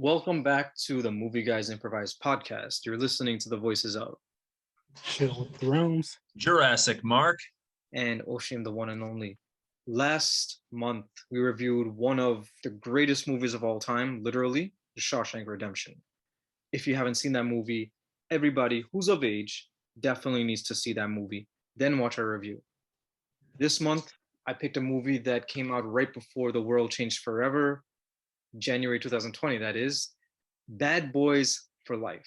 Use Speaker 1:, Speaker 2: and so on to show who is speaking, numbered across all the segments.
Speaker 1: Welcome back to the Movie Guys Improvise podcast. You're listening to the voices of
Speaker 2: Chill with the realms.
Speaker 3: Jurassic, Mark.
Speaker 1: and Osheem, the one and only. Last month, we reviewed one of the greatest movies of all time, literally, The Shawshank Redemption. If you haven't seen that movie, everybody who's of age definitely needs to see that movie, then watch our review. This month, I picked a movie that came out right before the world changed forever, January 2020, that is, Bad Boys for Life,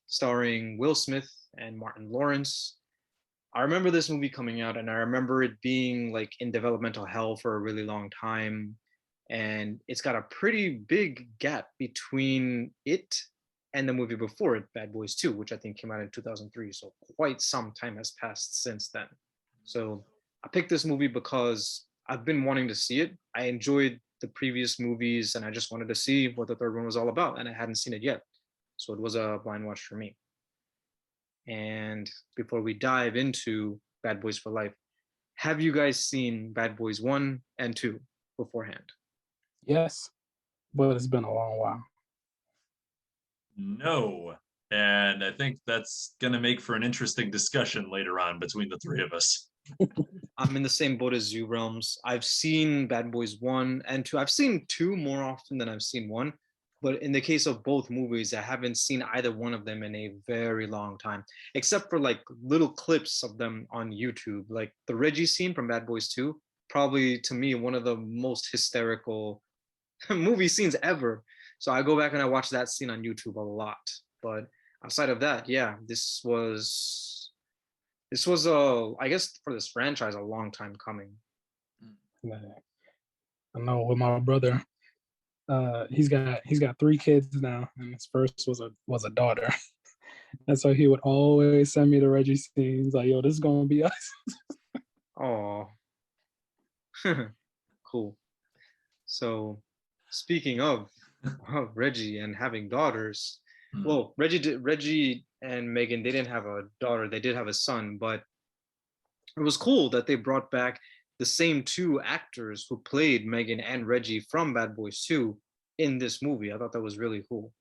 Speaker 1: starring Will Smith and Martin Lawrence. I remember this movie coming out and I remember it being like in developmental hell for a really long time. And it's got a pretty big gap between it and the movie before it, Bad Boys 2, which I think came out in 2003. So quite some time has passed since then. So I picked this movie because I've been wanting to see it. I enjoyed the previous movies and I just wanted to see what the third one was all about. And I hadn't seen it yet. So it was a blind watch for me. And before we dive into Bad Boys for Life, have you guys seen Bad Boys 1 and 2 beforehand?
Speaker 2: Yes, but it's been a long while.
Speaker 3: No. And I think that's going to make for an interesting discussion later on between the three of us.
Speaker 1: I'm in the same boat as you, Realms. I've seen Bad Boys 1 and 2. I've seen 2 more often than I've seen 1. But in the case of both movies, I haven't seen either one of them in a very long time, except for like little clips of them on YouTube. Like the Reggie scene from Bad Boys 2, probably to me, one of the most hysterical movie scenes ever. So I go back and I watch that scene on YouTube a lot. But outside of that, yeah, this was a, I guess for this franchise, a long time coming.
Speaker 2: I know with my brother, he's got 3 kids now, and his first was a daughter. And so he would always send me the Reggie scenes, like, "Yo, this is gonna be us."
Speaker 1: Oh, cool. So speaking of Reggie and having daughters, well, Reggie and Megan, they didn't have a daughter, they did have a son, but it was cool that they brought back the same 2 actors who played Megan and Reggie from Bad Boys 2 in this movie. I thought that was really cool.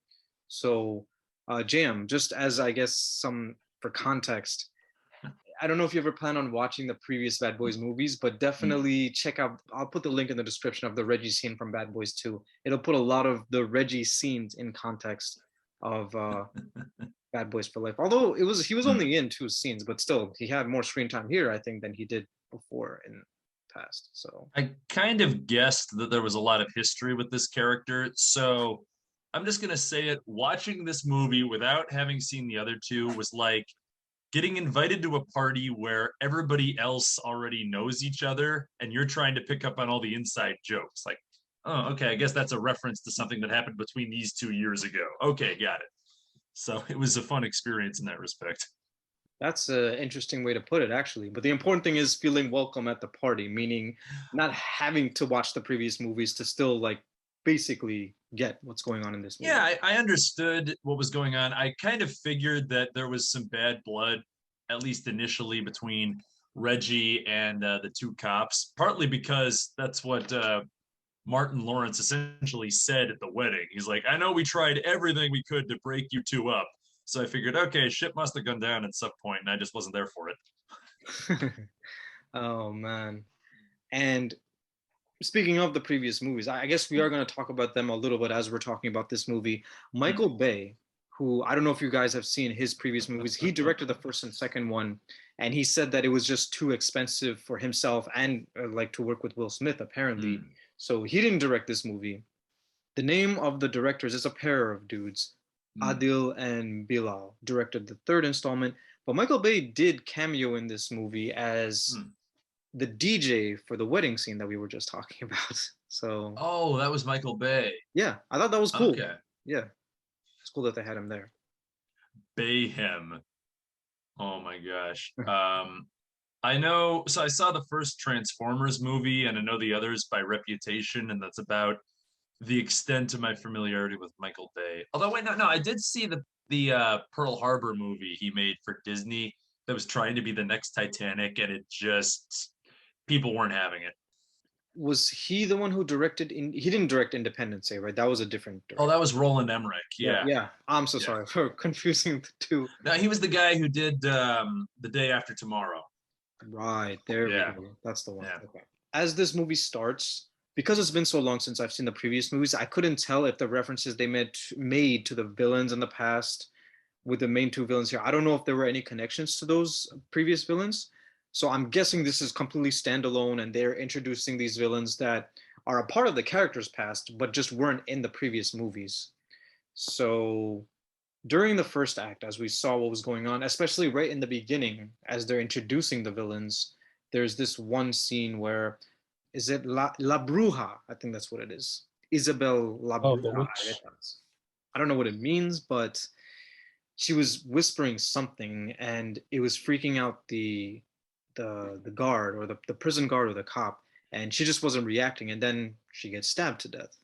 Speaker 1: So, Jam, just as I guess some for context, I don't know if you ever plan on watching the previous Bad Boys movies, but definitely check out. I'll put the link in the description of the Reggie scene from Bad Boys 2. It'll put a lot of the Reggie scenes in context of Bad Boys for Life. Although he was only in 2 scenes, but still he had more screen time here, I think, than he did before in past. So
Speaker 3: I kind of guessed that there was a lot of history with this character. So I'm just going to say it. Watching this movie without having seen the other 2 was like getting invited to a party where everybody else already knows each other and you're trying to pick up on all the inside jokes. Like, oh, okay, I guess that's a reference to something that happened between these 2 years ago. Okay, got it. So it was a fun experience in that respect.
Speaker 1: that's an interesting way to put it, actually. But the important thing is feeling welcome at the party, meaning not having to watch the previous movies to still like basically get what's going on in this movie.
Speaker 3: Yeah, I understood what was going on. I kind of figured that there was some bad blood, at least initially, between Reggie and the 2 cops, partly because that's what Martin Lawrence essentially said at the wedding. He's like, I know we tried everything we could to break you 2 up. So I figured, okay, shit must have gone down at some point, and I just wasn't there for it.
Speaker 1: Oh man. And speaking of the previous movies, I guess we are going to talk about them a little bit as we're talking about this movie. Michael Bay, who I don't know if you guys have seen his previous movies, he directed the first and second one, and he said that it was just too expensive for himself and like to work with Will Smith, apparently. So he didn't direct this movie. The name of the directors is a pair of dudes. Adil and Bilal directed the third installment, but Michael Bay did cameo in this movie as the DJ for the wedding scene that we were just talking about. So
Speaker 3: Oh, that was Michael Bay.
Speaker 1: yeah, I thought that was cool.
Speaker 3: Okay.
Speaker 1: Yeah, it's cool that they had him there.
Speaker 3: Bayhem. Oh my gosh. I know. So I saw the first Transformers movie, and I know the others by reputation, and that's about the extent of my familiarity with Michael Bay. Although, wait, no, I did see the Pearl Harbor movie he made for Disney that was trying to be the next Titanic, and it just people weren't having it.
Speaker 1: Was he the one who directed? He didn't direct Independence Day, right? That was a different
Speaker 3: Oh,
Speaker 1: director.
Speaker 3: that was Roland Emmerich.
Speaker 1: Yeah,
Speaker 3: Yeah.
Speaker 1: yeah. I'm so
Speaker 3: Yeah.
Speaker 1: sorry for confusing the two.
Speaker 3: Now he was the guy who did The Day After Tomorrow.
Speaker 1: Right, there we
Speaker 3: Yeah.
Speaker 1: go. That's the one.
Speaker 3: Yeah.
Speaker 1: Okay. As this movie starts, because it's been so long since I've seen the previous movies, I couldn't tell if the references they made to the villains in the past with the main two villains here. I don't know if there were any connections to those previous villains. So I'm guessing this is completely standalone and they're introducing these villains that are a part of the character's past, but just weren't in the previous movies. So during the first act, as we saw what was going on, especially right in the beginning, as they're introducing the villains, there's this one scene where, is it La Bruja? I think that's what it is. Isabel La
Speaker 2: Oh, the
Speaker 1: Bruja.
Speaker 2: witch.
Speaker 1: I don't know what it means, but she was whispering something and it was freaking out the guard or the prison guard or the cop, and she just wasn't reacting, and then she gets stabbed to death.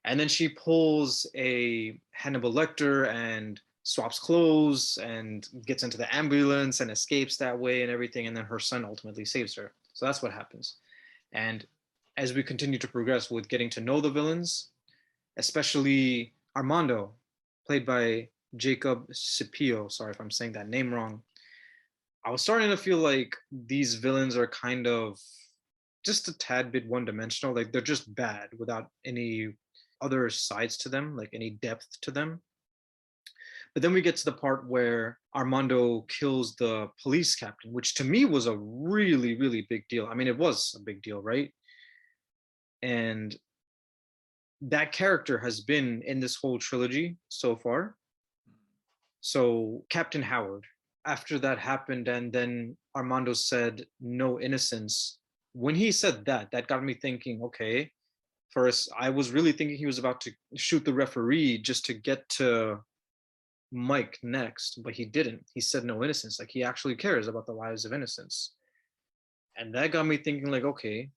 Speaker 1: And then she pulls a Hannibal Lecter and swaps clothes and gets into the ambulance and escapes that way and everything. And then her son ultimately saves her. So that's what happens. And as we continue to progress with getting to know the villains, especially Armando, played by Jacob Scipio, sorry if I'm saying that name wrong, I was starting to feel like these villains are kind of just a tad bit one dimensional. Like they're just bad without any other sides to them, like any depth to them. But then we get to the part where Armando kills the police captain, which to me was a really, really big deal. I mean, it was a big deal, right? And that character has been in this whole trilogy so far. So, Captain Howard, after that happened, and then Armando said, no innocence. When he said that, that got me thinking, okay, first, I was really thinking he was about to shoot the referee just to get to Mike next, but he didn't. He said no innocence. Like he actually cares about the lives of innocents. And that got me thinking, like, okay,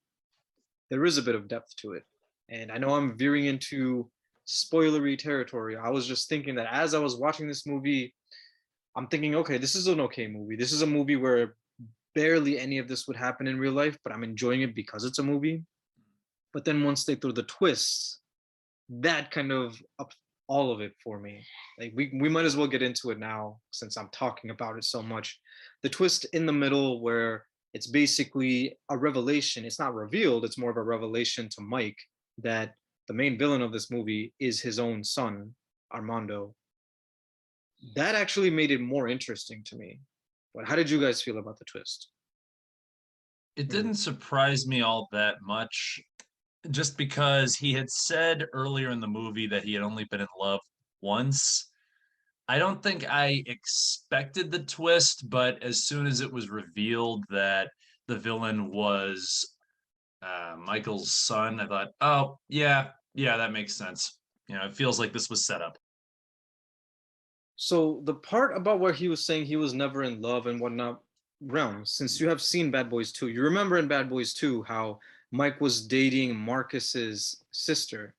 Speaker 1: there is a bit of depth to it. And I know I'm veering into spoilery territory. I was just thinking that as I was watching this movie, I'm thinking, okay, this is an okay movie. This is a movie where barely any of this would happen in real life, but I'm enjoying it because it's a movie. But then once they throw the twists, that kind of up all of it for me. Like we might as well get into it now since I'm talking about it so much. The twist in the middle where it's basically a revelation. It's not revealed, it's more of a revelation to Mike that the main villain of this movie is his own son, Armando. That actually made it more interesting to me. But how did you guys feel about the twist?
Speaker 3: It didn't surprise me all that much, just because he had said earlier in the movie that he had only been in love once. I don't think I expected the twist, but as soon as it was revealed that the villain was Michael's son, I thought, oh, yeah, yeah, that makes sense. It feels like this was set up.
Speaker 1: So the part about where he was saying he was never in love and whatnot, realm, since you have seen Bad Boys 2, you remember in Bad Boys 2 how Mike was dating Marcus's sister.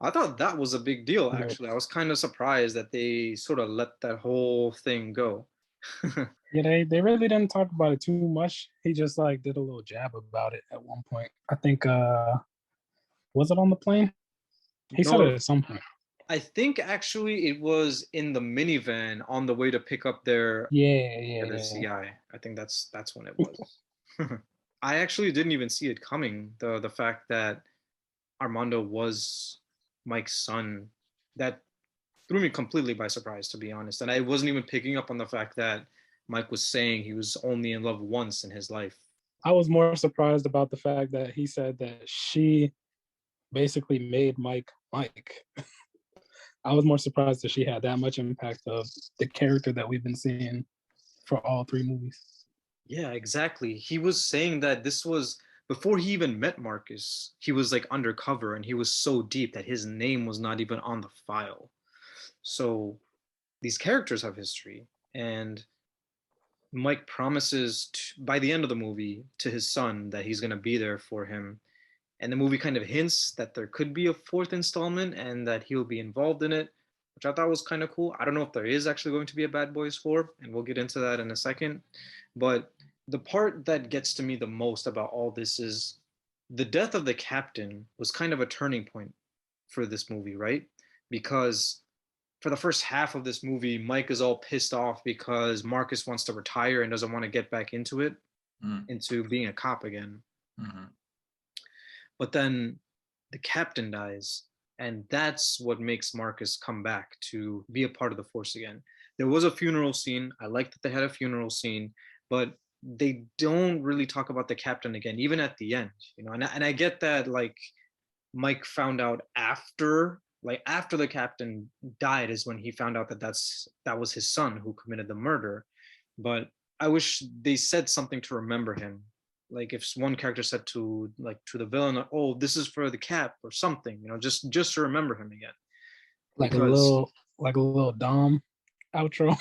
Speaker 1: I thought that was a big deal,
Speaker 2: Yeah,
Speaker 1: actually. I was kind of surprised that they sort of let that whole thing go.
Speaker 2: yeah, they really didn't talk about it too much. He just like did a little jab about it at one point. I think was it on the plane? He said it
Speaker 1: No,
Speaker 2: at some point.
Speaker 1: I think actually it was in the minivan on the way to pick up
Speaker 2: Yeah,
Speaker 1: their
Speaker 2: yeah.
Speaker 1: CI. I think that's when it was. I actually didn't even see it coming. The fact that Armando was Mike's son, that threw me completely by surprise, to be honest. And I wasn't even picking up on the fact that Mike was saying he was only in love once in his life.
Speaker 2: I was more surprised about the fact that he said that she basically made Mike Mike. I was more surprised that she had that much impact of the character that we've been seeing for all three movies.
Speaker 1: Yeah, exactly. He was saying that this was before he even met Marcus, he was like undercover and he was so deep that his name was not even on the file. So these characters have history. And Mike promises by the end of the movie to his son that he's going to be there for him. And the movie kind of hints that there could be a fourth installment and that he'll be involved in it, which I thought was kind of cool. I don't know if there is actually going to be a Bad Boys 4, and we'll get into that in a second. But the part that gets to me the most about all this is the death of the captain was kind of a turning point for this movie, right? Because for the first half of this movie, Mike is all pissed off because Marcus wants to retire and doesn't want to get back into it, into being a cop again.
Speaker 3: Mm-hmm.
Speaker 1: But then the captain dies, and that's what makes Marcus come back to be a part of the force again. There was a funeral scene. I like that they had a funeral scene, but they don't really talk about the captain again, even at the end, you know. And I get that, like, Mike found out after, like, after the captain died is when he found out that that was his son who committed the murder. But I wish they said something to remember him. Like if one character said to, like, to the villain, "Oh, this is for the cap," or something, you know, just to remember him again.
Speaker 2: Like
Speaker 1: Because
Speaker 2: a little Dom outro,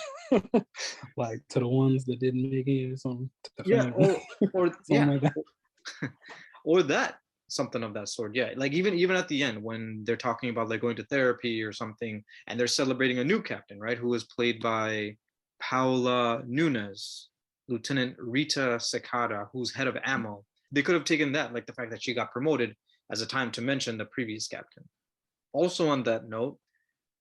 Speaker 2: like to the ones that didn't make it or something. To the
Speaker 1: yeah,
Speaker 2: family.
Speaker 1: or
Speaker 2: Something
Speaker 1: yeah,
Speaker 2: like that.
Speaker 1: or that, something of that sort. Yeah, like even at the end when they're talking about like going to therapy or something, and they're celebrating a new captain, right, who was played by Paula Nunes, Lieutenant Rita Secada, who's head of ammo. They could have taken that, like the fact that she got promoted, as a time to mention the previous captain. Also on that note,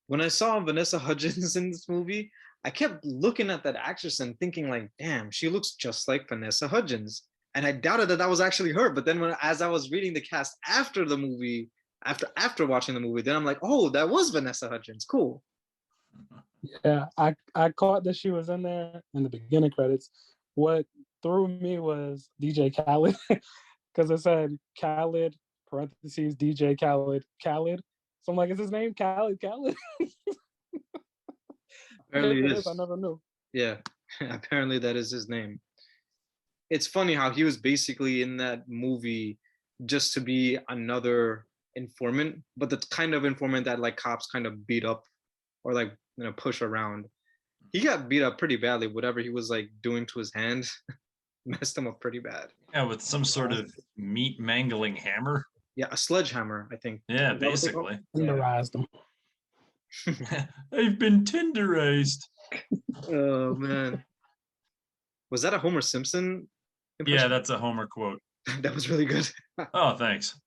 Speaker 1: when I saw Vanessa Hudgens in this movie, I kept looking at that actress and thinking, like, damn, she looks just like Vanessa Hudgens. And I doubted that that was actually her. But then as I was reading the cast after the movie, after watching the movie, then I'm like, oh, that was Vanessa Hudgens. Cool.
Speaker 2: Yeah, I caught that she was in there in the beginning credits. What threw me was DJ Khaled, because it said Khaled parentheses DJ Khaled Khaled. So I'm like, is his name Khaled Khaled?
Speaker 1: Apparently it
Speaker 2: It is. I
Speaker 1: is.
Speaker 2: never knew.
Speaker 1: Yeah, apparently that is his name. It's funny how he was basically in that movie just to be another informant, but the kind of informant that like cops kind of beat up or like, you know, push around. He got beat up pretty badly. Whatever he was like doing to his hand messed him up pretty bad.
Speaker 3: Yeah, with some sort of meat mangling hammer.
Speaker 1: Yeah, a sledgehammer, I think.
Speaker 3: Yeah,
Speaker 1: Is that what they call
Speaker 3: basically.
Speaker 2: Tenderized them.
Speaker 3: I've been tenderized.
Speaker 1: Oh man, was that a Homer Simpson impression?
Speaker 3: Yeah, that's a Homer quote.
Speaker 1: That was really good.
Speaker 3: Oh, thanks.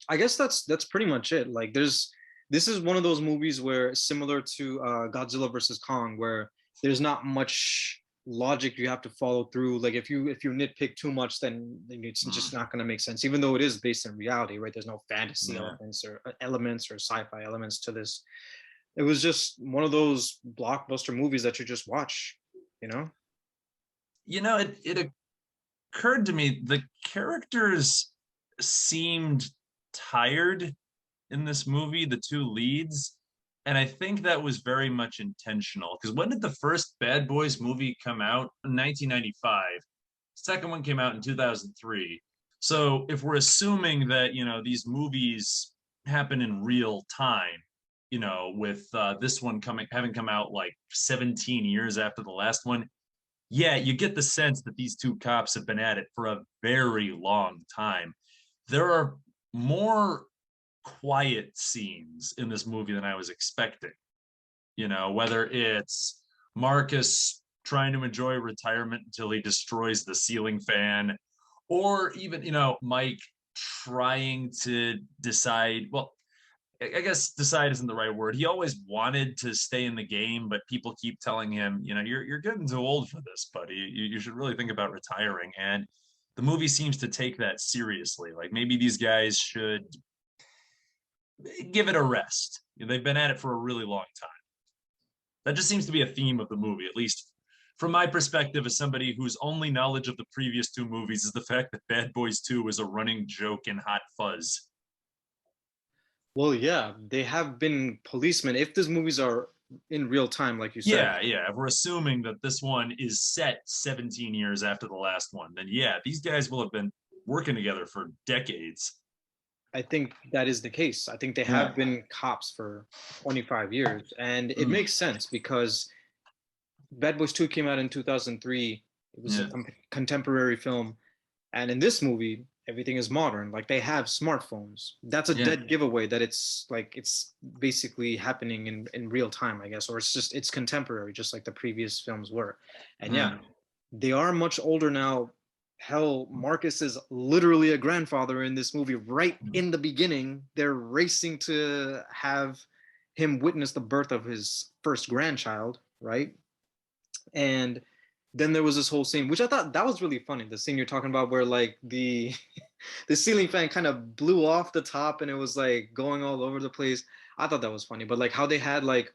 Speaker 1: I guess that's pretty much it. Like, this is one of those movies where, similar to Godzilla versus Kong, where there's not much logic you have to follow through. Like if you nitpick too much, then it's just not going to make sense. Even though it is based in reality, right? There's no fantasy elements or sci-fi elements to this. It was just one of those blockbuster movies that you just watch, you know?
Speaker 3: You know, it occurred to me the characters seemed tired in this movie, the two leads. And I think that was very much intentional. Because when did the first Bad Boys movie come out? In 1995. Second one came out in 2003. So if we're assuming that, you know, these movies happen in real time, you know, with this one having come out like 17 years after the last one, yeah, you get the sense that these two cops have been at it for a very long time. There are more quiet scenes in this movie than I was expecting. You know, whether it's Marcus trying to enjoy retirement until he destroys the ceiling fan, or even, you know, Mike trying to decide, well, I guess decide isn't the right word. He always wanted to stay in the game, but people keep telling him, you know, you're getting too old for this, buddy. You should really think about retiring. And the movie seems to take that seriously. Like maybe these guys should give it a rest. They've been at it for a really long time. That just seems to be a theme of the movie, at least from my perspective as somebody whose only knowledge of the previous two movies is the fact that Bad Boys 2 is a running joke in Hot Fuzz.
Speaker 1: Well, yeah, they have been policemen. If these movies are in real time, like you said.
Speaker 3: Yeah. If we're assuming that this one is set 17 years after the last one, then yeah, these guys will have been working together for decades.
Speaker 1: I think that is the case. I think they have been cops for 25 years. And it makes sense because Bad Boys 2 came out in 2003. It was a contemporary film. And in this movie, everything is modern. Like they have smartphones. That's a dead giveaway that it's like it's basically happening in real time, I guess, or it's contemporary, just like the previous films were. And yeah, they are much older now. hell, Marcus is literally a grandfather in this movie. Right in the beginning, they're racing to have him witness the birth of his first grandchild, right? And then there was this whole scene, which I thought that was really funny. The scene you're talking about, where like the the ceiling fan kind of blew off the top, and it was like going all over the place. I thought that was funny, but like how they had like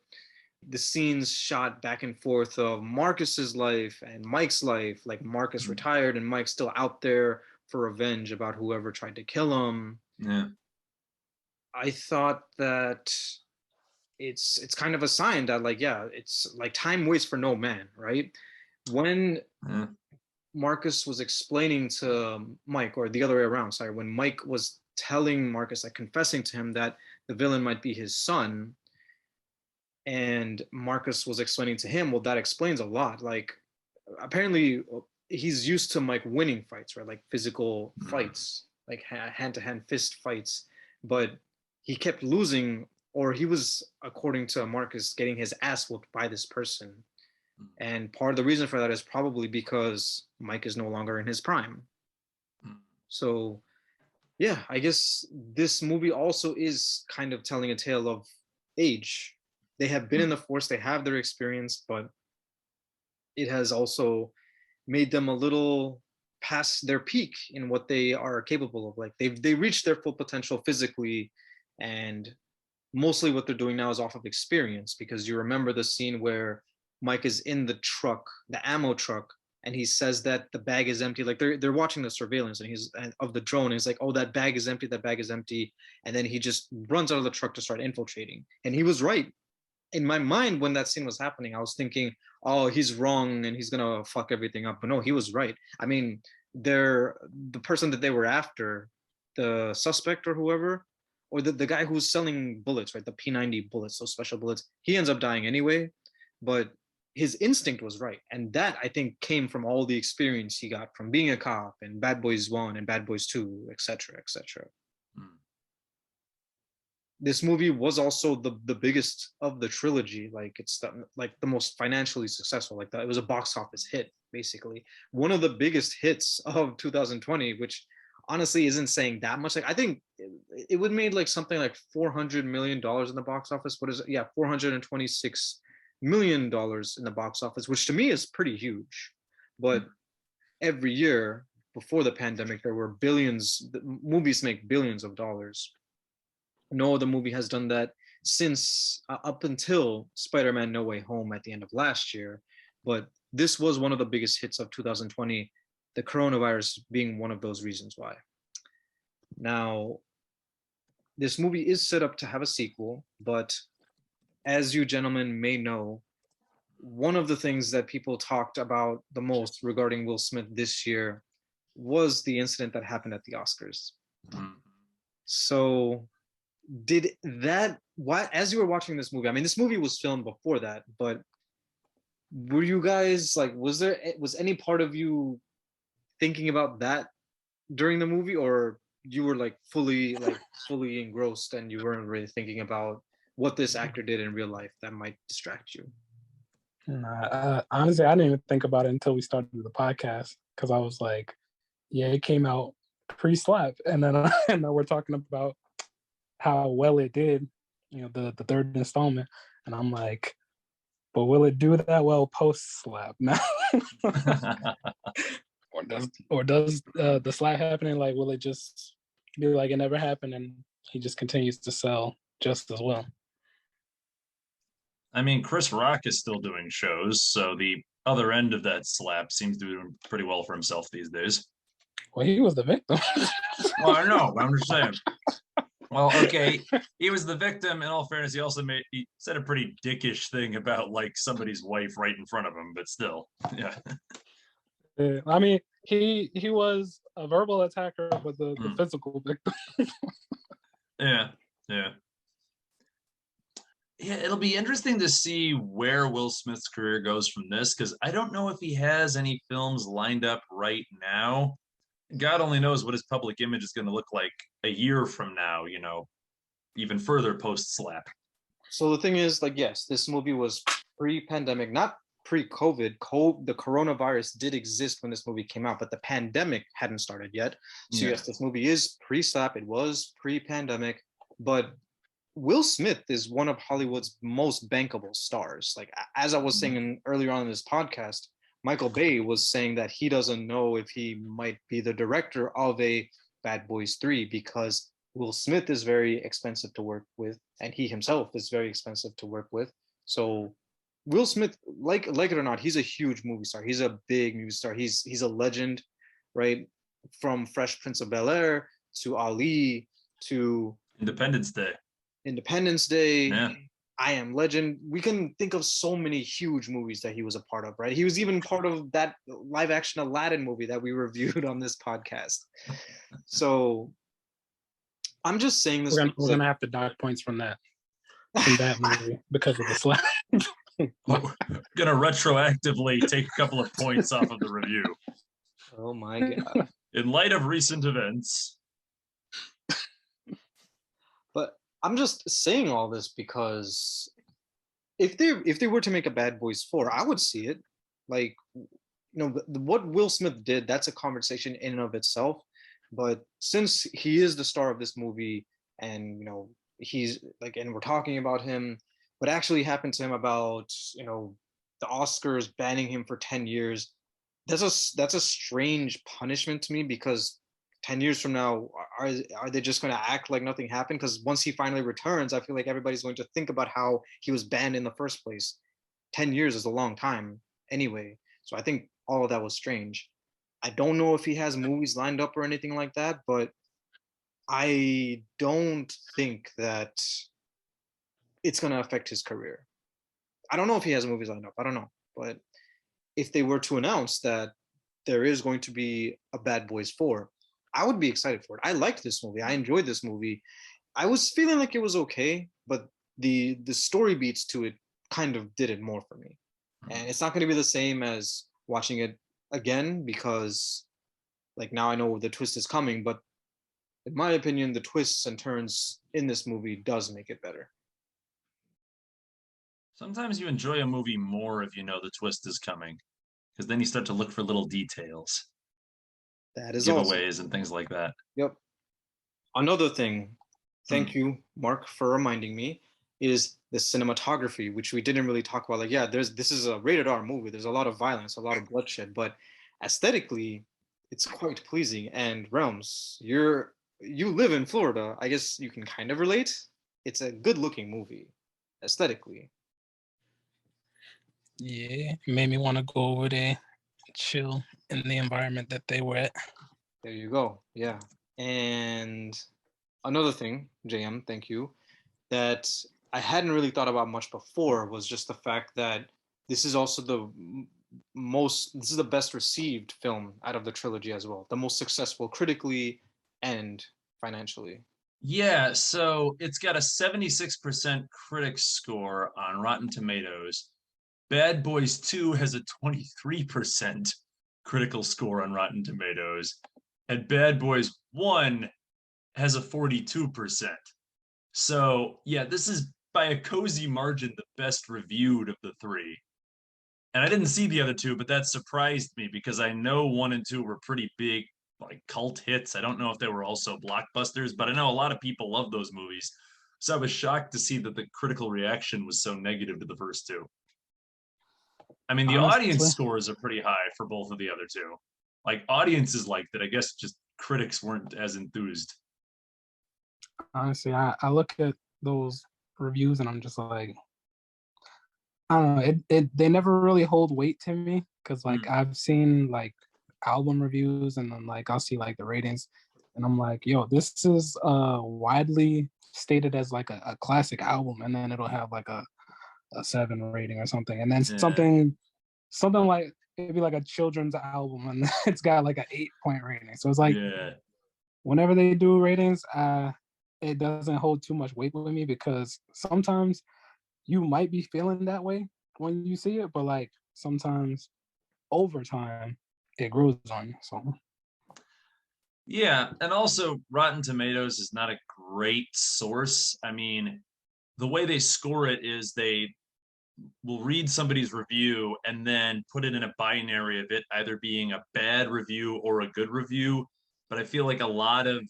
Speaker 1: the scenes shot back and forth of Marcus's life and Mike's life, like Marcus retired and Mike's still out there for revenge about whoever tried to kill him.
Speaker 3: Yeah.
Speaker 1: I thought that it's kind of a sign that like, yeah, it's like time waits for no man, right? When
Speaker 3: Yeah.
Speaker 1: Marcus was explaining to Mike, or the other way around, sorry, when Mike was telling Marcus, like confessing to him that the villain might be his son, and Marcus was explaining to him, well, that explains a lot. Like, apparently, he's used to Mike winning fights, right? Like physical fights, like hand-to-hand fist fights, but he kept losing, or he was, according to Marcus, getting his ass whooped by this person. And part of the reason for that is probably because Mike is no longer in his prime. So, yeah, I guess this movie also is kind of telling a tale of age. They have been in the force, they have their experience, but it has also made them a little past their peak in what they are capable of. Like they reached their full potential physically, and mostly what they're doing now is off of experience, because you remember the scene where Mike is in the truck, the ammo truck, and he says that the bag is empty. Like they're watching the surveillance, and he's of the drone. And he's like, "Oh, that bag is empty. That bag is empty." And then he just runs out of the truck to start infiltrating. And he was right. In my mind, when that scene was happening, I was thinking, "Oh, he's wrong, and he's gonna fuck everything up." But no, he was right. I mean, the person that they were after, the suspect or whoever, or the guy who's selling bullets, right? The P90 bullets, those special bullets. He ends up dying anyway, but his instinct was right, and that I think came from all the experience he got from being a cop and Bad Boys 1 and Bad Boys 2, etc., etc. This movie was also the biggest of the trilogy. Like it's the most financially successful. Like it was a box office hit, basically one of the biggest hits of 2020, which honestly isn't saying that much. Like I think it would made like something like $400 million in the box office. What is it? Yeah, $426 million in the box office, which to me is pretty huge. But every year before the pandemic, there were billions. Movies make billions of dollars. No other movie has done that since up until Spider-Man No Way Home at the end of last year. But this was one of the biggest hits of 2020, the coronavirus being one of those reasons why. Now, this movie is set up to have a sequel, but as you gentlemen may know, one of the things that people talked about the most regarding Will Smith this year was the incident that happened at the Oscars. So did that, what, as you were watching this movie, I mean, this movie was filmed before that, but were you guys like, was any part of you thinking about that during the movie, or you were like fully engrossed and you weren't really thinking about what this actor did in real life that might distract you?
Speaker 2: Nah, honestly, I didn't even think about it until we started the podcast, because I was like, yeah, it came out pre-slap, and then and then we're talking about how well it did, the third installment, and I'm like, but will it do that well post-slap now? or does the slap happening, like, will it just be like it never happened and he just continues to sell just as well?
Speaker 3: I mean, Chris Rock is still doing shows, so the other end of that slap seems to be doing pretty well for himself these days.
Speaker 2: Well, he was the victim.
Speaker 3: Well, I know, I'm just saying. Well, okay, he was the victim. In all fairness, he said a pretty dickish thing about like somebody's wife right in front of him, but still, yeah.
Speaker 2: I mean, he was a verbal attacker, but the physical victim.
Speaker 3: Yeah. It'll be interesting to see where Will Smith's career goes from this, because I don't know if he has any films lined up right now. God only knows what his public image is going to look like a year from now, even further post-slap.
Speaker 1: So the thing is, like, yes, this movie was pre-pandemic, not pre-COVID. The coronavirus did exist when this movie came out, but the pandemic hadn't started yet. So
Speaker 3: Yeah.
Speaker 1: yes, this movie is pre-slap. It was pre-pandemic, but Will Smith is one of Hollywood's most bankable stars. Like as I was saying earlier on in this podcast, Michael Bay was saying that he doesn't know if he might be the director of a Bad Boys 3 because Will Smith is very expensive to work with, and he himself is very expensive to work with. So Will Smith, like it or not, he's a huge movie star. He's a big movie star. He's a legend, right? From Fresh Prince of Bel-Air to Ali to
Speaker 3: Independence Day.
Speaker 1: Independence Day,
Speaker 3: Yeah.
Speaker 1: I Am Legend. We can think of so many huge movies that he was a part of, right? He was even part of that live action Aladdin movie that we reviewed on this podcast. So I'm just saying this.
Speaker 2: We're gonna have to dock points from that movie because of the slap.
Speaker 3: We're gonna retroactively take a couple of points off of the review.
Speaker 1: Oh my God.
Speaker 3: In light of recent events.
Speaker 1: But I'm just saying all this because if they were to make a Bad Boys 4, I would see it. Like, what Will Smith did, that's a conversation in and of itself. But since he is the star of this movie, and he's like, and we're talking about him, what actually happened to him about the Oscars banning him for 10 years, that's a strange punishment to me, because 10 years from now, are they just going to act like nothing happened? Because once he finally returns, I feel like everybody's going to think about how he was banned in the first place. 10 years is a long time anyway. So I think all of that was strange. I don't know if he has movies lined up or anything like that, but I don't think that it's going to affect his career. I don't know if he has movies lined up. I don't know. But if they were to announce that there is going to be a Bad Boys 4, I would be excited for it. I liked this movie. I enjoyed this movie. I was feeling like it was okay, but the story beats to it kind of did it more for me. And it's not going to be the same as watching it again, because like now I know the twist is coming, but in my opinion, the twists and turns in this movie does make it better.
Speaker 3: Sometimes you enjoy a movie more if you know the twist is coming, because then you start to look for little details,
Speaker 1: That is
Speaker 3: giveaways,
Speaker 1: awesome.
Speaker 3: and things like that.
Speaker 1: Yep. Another thing, thank you, Mark, for reminding me, is the cinematography, which we didn't really talk about. Like, yeah, this is a rated R movie. There's a lot of violence, a lot of bloodshed, but aesthetically, it's quite pleasing. And Realms, you live in Florida. I guess you can kind of relate. It's a good-looking movie, aesthetically.
Speaker 2: Yeah, it made me want to go over there, chill in the environment that they were at.
Speaker 1: There you go. Yeah. And another thing, JM, thank you, that I hadn't really thought about much before was just the fact that this is also this is the best received film out of the trilogy as well, the most successful critically and financially.
Speaker 3: Yeah, so it's got a 76% critic score on Rotten Tomatoes. Bad Boys 2 has a 23% critical score on Rotten Tomatoes, and Bad Boys 1 has a 42%. So, yeah, this is by a cozy margin the best reviewed of the three. And I didn't see the other two, but that surprised me because I know 1 and 2 were pretty big, like cult hits. I don't know if they were also blockbusters, but I know a lot of people love those movies. So I was shocked to see that the critical reaction was so negative to the first two. I mean, the audience scores are pretty high for both of the other two. Like, audiences liked it. I guess just critics weren't as enthused.
Speaker 2: Honestly, I look at those reviews and I'm just like, I don't know. They never really hold weight to me because like I've seen like album reviews and then like I'll see like the ratings and I'm like, yo, this is widely stated as like a classic album, and then it'll have like a 7 rating or something, and then something like it'd be like a children's album and it's got like an 8-point rating. So it's like whenever they do ratings, it doesn't hold too much weight with me because sometimes you might be feeling that way when you see it, but like sometimes over time it grows on you. So
Speaker 3: yeah, and also Rotten Tomatoes is not a great source. I mean, the way they score it is they will read somebody's review and then put it in a binary of it either being a bad review or a good review. But I feel like a lot of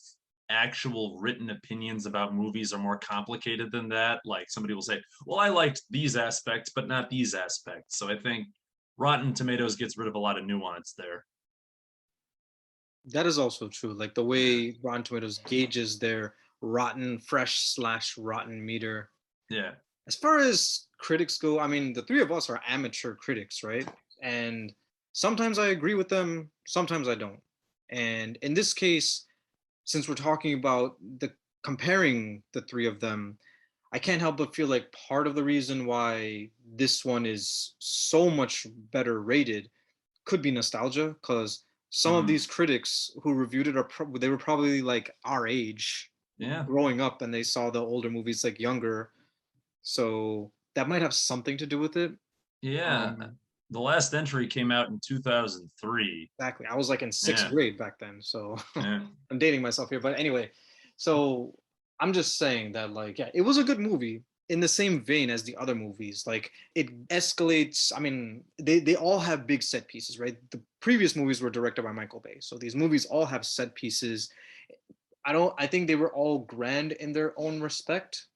Speaker 3: actual written opinions about movies are more complicated than that. Like somebody will say, well, I liked these aspects, but not these aspects. So I think Rotten Tomatoes gets rid of a lot of nuance there.
Speaker 1: That is also true. Like the way Rotten Tomatoes gauges their rotten, fresh slash rotten meter.
Speaker 3: Yeah.
Speaker 1: As far as critics go, I mean, the three of us are amateur critics, right? And sometimes I agree with them, sometimes I don't. And in this case, since we're talking about the comparing the three of them, I can't help but feel like part of the reason why this one is so much better rated could be nostalgia, because some of these critics who reviewed it they were probably like our age,
Speaker 3: Yeah.
Speaker 1: growing up, and they saw the older movies like younger, so that might have something to do with it.
Speaker 3: Yeah. The last entry came out in 2003.
Speaker 1: Exactly. I was like in sixth
Speaker 3: Yeah.
Speaker 1: grade back then, so
Speaker 3: Yeah.
Speaker 1: I'm dating myself here. But anyway, so I'm just saying that, like, yeah, it was a good movie in the same vein as the other movies. Like, it escalates. I mean, they all have big set pieces, right? The previous movies were directed by Michael Bay, so these movies all have set pieces. I think they were all grand in their own respect,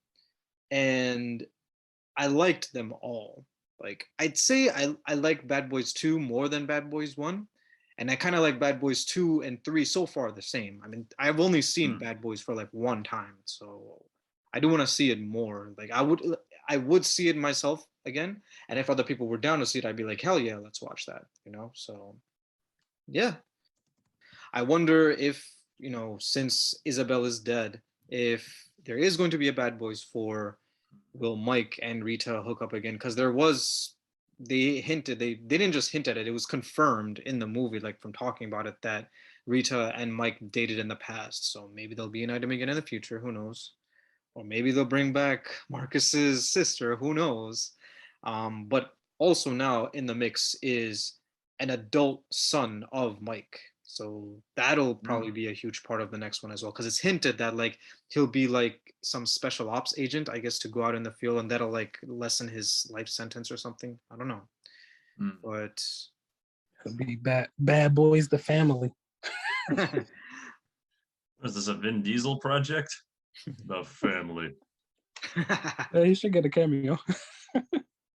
Speaker 1: and I liked them all. Like, I'd say I like Bad Boys 2 more than Bad Boys 1. And I kind of like Bad Boys 2 and 3 so far the same. I mean, I've only seen Bad Boys for like one time. So I do want to see it more. Like, I would see it myself again. And if other people were down to see it, I'd be like, hell yeah, let's watch that, you know? So yeah. I wonder if, since Isabel is dead, if there is going to be a Bad Boys 4, will Mike and Rita hook up again? Because they didn't just hint at it, it was confirmed in the movie, like from talking about it, that Rita and Mike dated in the past. So maybe they'll be an item again in the future, who knows? Or maybe they'll bring back Marcus's sister, who knows? But also now in the mix is an adult son of Mike. So that'll probably be a huge part of the next one as well, because it's hinted that like he'll be like some special ops agent, I guess, to go out in the field, and that'll like lessen his life sentence or something. I don't know, but
Speaker 2: It'll be bad boys, the family.
Speaker 3: Is this a Vin Diesel project? The family.
Speaker 2: Yeah, he should get a cameo.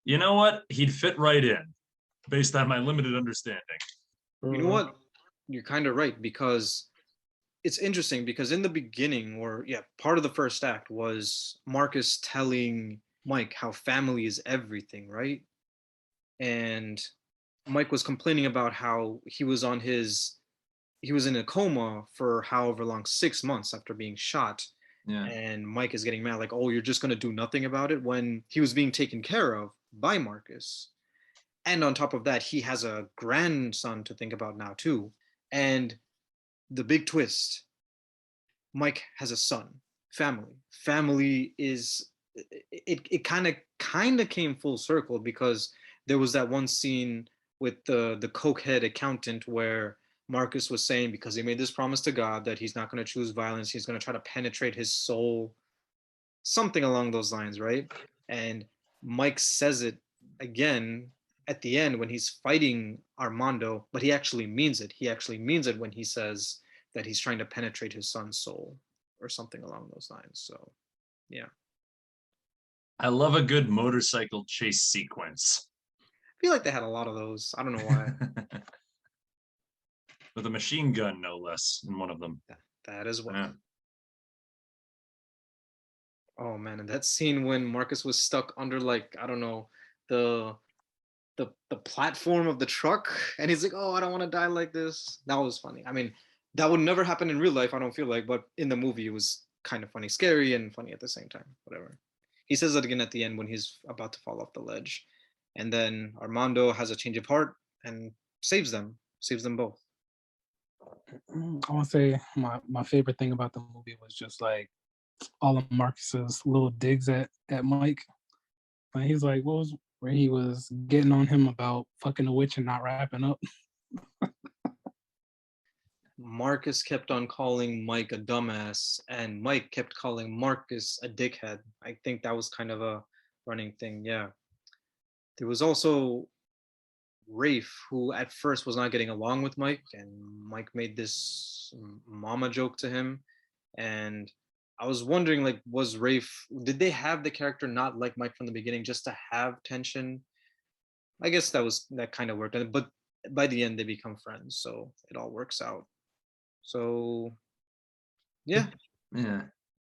Speaker 3: You know what? He'd fit right in based on my limited understanding.
Speaker 1: You know what? You're kind of right, because it's interesting, because in the beginning, or yeah, part of the first act was Marcus telling Mike how family is everything, right? And Mike was complaining about how he was in a coma for however long, 6 months after being shot.
Speaker 3: Yeah.
Speaker 1: And Mike is getting mad, like, oh, you're just going to do nothing about it, when he was being taken care of by Marcus. And on top of that, he has a grandson to think about now, too. And the big twist, Mike has a son. Family is, it kind of came full circle, because there was that one scene with the cokehead accountant where Marcus was saying, because he made this promise to God that he's not going to choose violence, he's going to try to penetrate his soul, something along those lines, right? And Mike says it again at the end when he's fighting Armando, but he actually means it. He actually means it when he says that he's trying to penetrate his son's soul or something along those lines. So, yeah.
Speaker 3: I love a good motorcycle chase sequence.
Speaker 1: I feel like they had a lot of those. I don't know why.
Speaker 3: With a machine gun, no less, in one of them.
Speaker 1: That as well.
Speaker 3: Yeah.
Speaker 1: Oh man, and that scene when Marcus was stuck under, like, I don't know, the the platform of the truck, and he's like, oh, I don't want to die like this. That was funny. I mean, that would never happen in real life, I don't feel like, but in the movie it was kind of funny, scary and funny at the same time. Whatever. He says that again at the end when he's about to fall off the ledge. And then Armando has a change of heart and saves them both.
Speaker 2: I want to say my favorite thing about the movie was just like all of Marcus's little digs at Mike. Like he's like, what was where he was getting on him about fucking a witch and not wrapping up.
Speaker 1: Marcus kept on calling Mike a dumbass, and Mike kept calling Marcus a dickhead. I think that was kind of a running thing. Yeah. There was also Rafe, who at first was not getting along with Mike, and Mike made this mama joke to him. And I was wondering, like, was Rafe, did they have the character not like Mike from the beginning just to have tension? I guess that kind of worked. But by the end, they become friends, so it all works out. So, yeah.
Speaker 3: Yeah.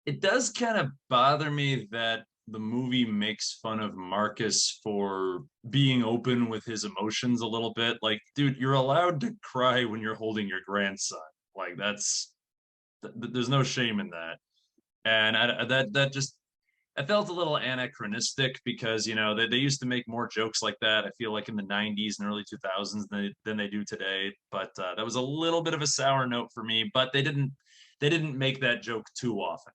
Speaker 3: It does kind of bother me that the movie makes fun of Marcus for being open with his emotions a little bit. Like, dude, you're allowed to cry when you're holding your grandson. Like, there's no shame in that. And that just I felt a little anachronistic because they used to make more jokes like that. I feel like in the 90s and early 2000s than they do today. But that was a little bit of a sour note for me. But they didn't make that joke too often.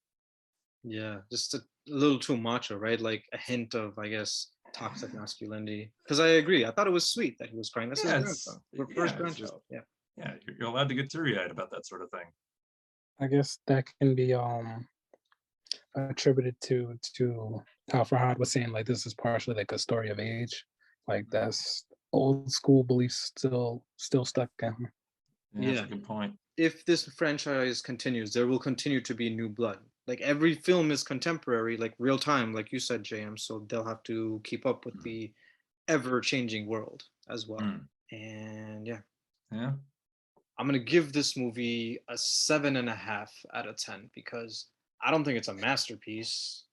Speaker 1: Yeah, just a little too macho, right? Like a hint of, I guess, toxic masculinity. Because I agree. I thought it was sweet that he was crying. That's his
Speaker 3: Yeah,
Speaker 1: grandson, first grandchild. Yeah.
Speaker 3: Yeah, you're allowed to get teary-eyed about that sort of thing.
Speaker 2: I guess that can be attributed to how Farhad was saying, like, this is partially like a story of age. Like, that's old school beliefs still stuck in him.
Speaker 3: Yeah, that's a good point.
Speaker 1: If this franchise continues, there will continue to be new blood. Like every film is contemporary, like real time, like you said, JM. So they'll have to keep up with the ever-changing world as well. And yeah, I'm gonna give this movie a 7.5 out of 10 because I don't think it's a masterpiece.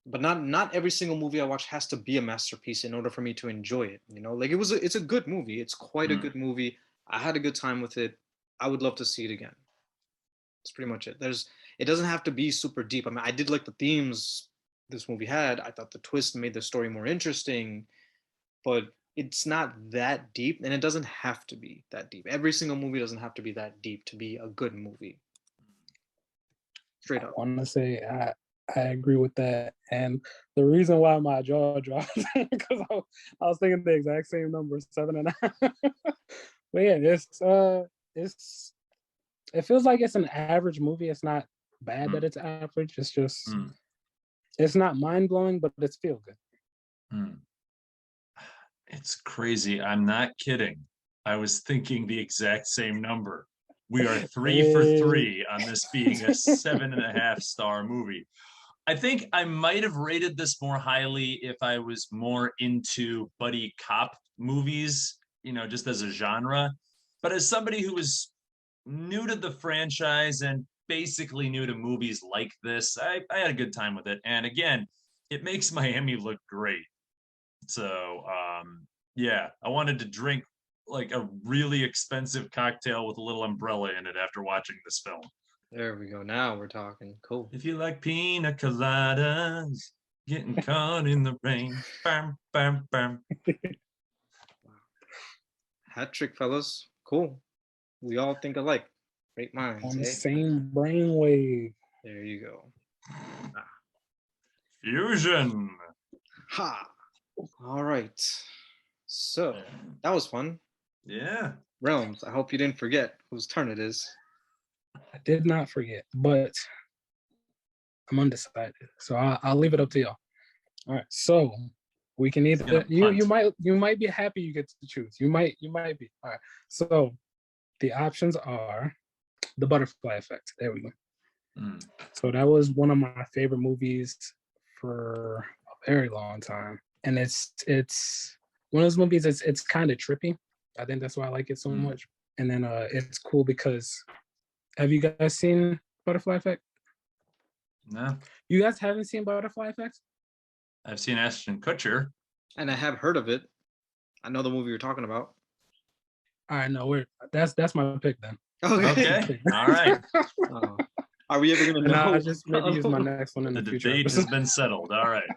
Speaker 1: But not every single movie I watch has to be a masterpiece in order for me to enjoy it. Like it's a good movie. It's quite a good movie. I had a good time with it. I would love to see it again. That's pretty much it. It doesn't have to be super deep. I mean, I did like the themes this movie had. I thought the twist made the story more interesting, but it's not that deep, and it doesn't have to be that deep. Every single movie doesn't have to be that deep to be a good movie. Straight up.
Speaker 2: I want to say I agree with that, and the reason why my jaw dropped because I was thinking the exact same number, 7.5. But yeah, it feels like it's an average movie. It's not bad that it's average. It's just it's not mind blowing, but it's feel good.
Speaker 3: It's crazy. I'm not kidding. I was thinking the exact same number. We are 3 for 3 on this being a 7.5-star movie. I think I might have rated this more highly if I was more into buddy cop movies, just as a genre. But as somebody who was new to the franchise and basically new to movies like this, I had a good time with it. And again, it makes Miami look great. So yeah, I wanted to drink like a really expensive cocktail with a little umbrella in it after watching this film.
Speaker 1: There we go. Now we're talking. Cool.
Speaker 3: If you like pina coladas, getting caught in the rain. Bam, bam, bam.
Speaker 1: Hat trick, fellas. Cool. We all think alike. Great minds.
Speaker 2: On the same brainwave.
Speaker 1: There you go.
Speaker 3: Fusion.
Speaker 1: Ha. All right. So that was fun.
Speaker 3: Yeah.
Speaker 1: Realms, I hope you didn't forget whose turn it is.
Speaker 2: I did not forget, but I'm undecided. So I'll leave it up to y'all. All right. So we can either you might be happy you get to choose. You might be. All right. So the options are The Butterfly Effect. There we go. So that was one of my favorite movies for a very long time. And it's one of those movies it's kind of trippy. I think that's why I like it so much. And then it's cool because have you guys seen Butterfly Effect?
Speaker 3: No.
Speaker 2: You guys haven't seen Butterfly Effect?
Speaker 3: I've seen Ashton Kutcher.
Speaker 1: And I have heard of it. I know the movie you're talking about.
Speaker 2: All right, no, that's my pick then.
Speaker 3: Okay. All right.
Speaker 1: Are we ever gonna know?
Speaker 2: I'll just maybe use my next one in the future.
Speaker 3: The date has been settled. All right.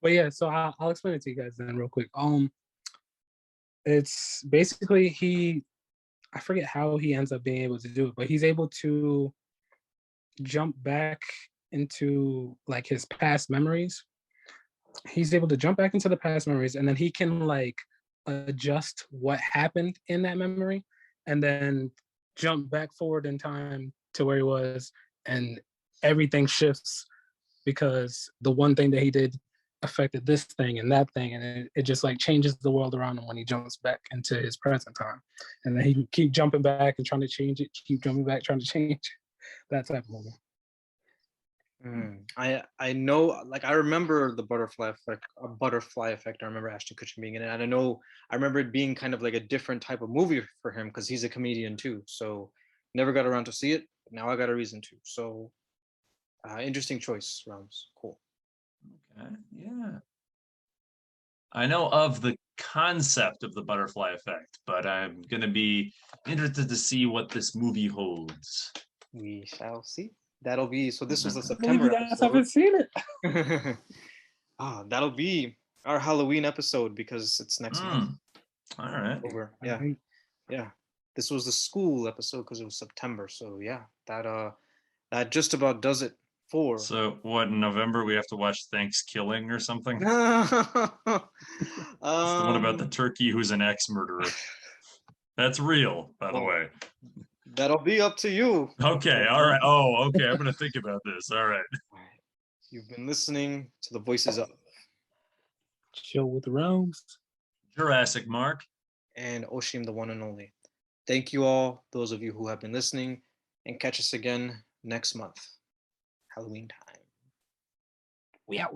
Speaker 2: But yeah, so I'll explain it to you guys then real quick. It's basically I forget how he ends up being able to do it, but he's able to jump back into like his past memories. He's able to jump back into the past memories, and then he can like adjust what happened in that memory and then jump back forward in time to where he was, and everything shifts because the one thing that he did affected this thing and that thing, and it just like changes the world around him when he jumps back into his present time, and then he can keep jumping back and trying to change it, keep jumping back trying to change that type of movie.
Speaker 1: I know, like I remember the butterfly effect. I remember Ashton Kutcher being in it, and I remember it being kind of like a different type of movie for him because he's a comedian too. So never got around to see it. But now I got a reason to. So interesting choice, Rams. Cool.
Speaker 3: Okay, yeah. I know of the concept of the butterfly effect, but I'm gonna be interested to see what this movie holds.
Speaker 1: We shall see. That'll be so. This was the
Speaker 2: I believe you
Speaker 1: September
Speaker 2: guys
Speaker 1: episode.
Speaker 2: haven't seen it.
Speaker 1: That'll be our Halloween episode because it's next month.
Speaker 3: All right.
Speaker 1: Over. Yeah. Yeah. This was the school episode because it was September. So yeah, that just about does it for.
Speaker 3: So what, in November we have to watch Thanksgiving or something?
Speaker 1: It's
Speaker 3: the one about the turkey who's an ex-murderer. That's real, by the way.
Speaker 1: That'll be up to you.
Speaker 3: Okay, all right. Oh, okay. I'm gonna think about this. All right.
Speaker 1: You've been listening to the Voices of
Speaker 2: Chill with the Realms.
Speaker 3: Jurassic Mark.
Speaker 1: And Osheem, the one and only. Thank you all, those of you who have been listening, and catch us again next month. Halloween time.
Speaker 2: We out.